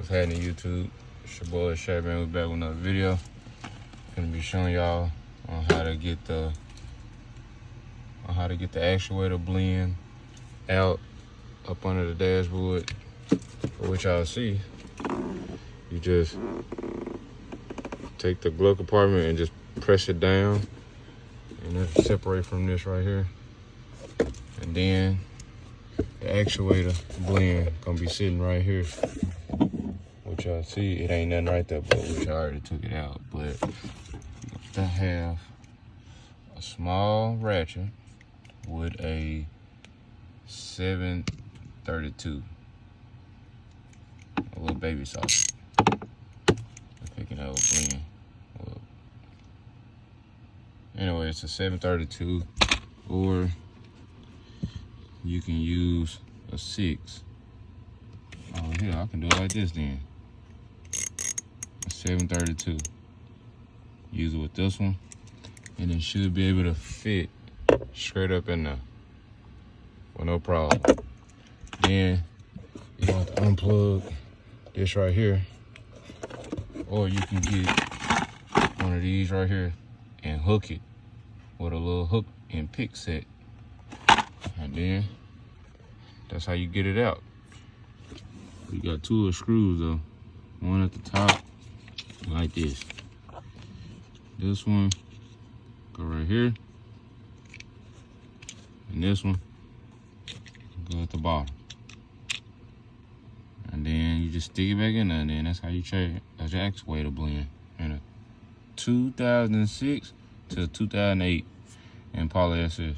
What's happening, YouTube? It's your boy Shabman. We're back with another video. Gonna be showing y'all on how to get the actuator blend out up under the dashboard. For which y'all see, you just take the glove compartment and just press it down, and that's separate from this right here. And then the actuator blend gonna be sitting right here. Which y'all see, it ain't nothing right there, but which I already took it out. But I have a small ratchet with a 732, a little baby socket. If it can help blend. Well, anyway, it's a 732, or you can use a 6. Oh, here, I can do it like this then. A 732. Use it with this one, and it should be able to fit straight up in there with no problem. Then you want to unplug this right here, or you can get one of these right here and hook it with a little hook and pick set, and then that's how you get it out. You got 2 little screws though, one at the top like this. This one go right here, and this one go at the bottom. And then you just stick it back in there, and then that's how you change. That's your actuator blend. In a 2006 to 2008 Impala SS.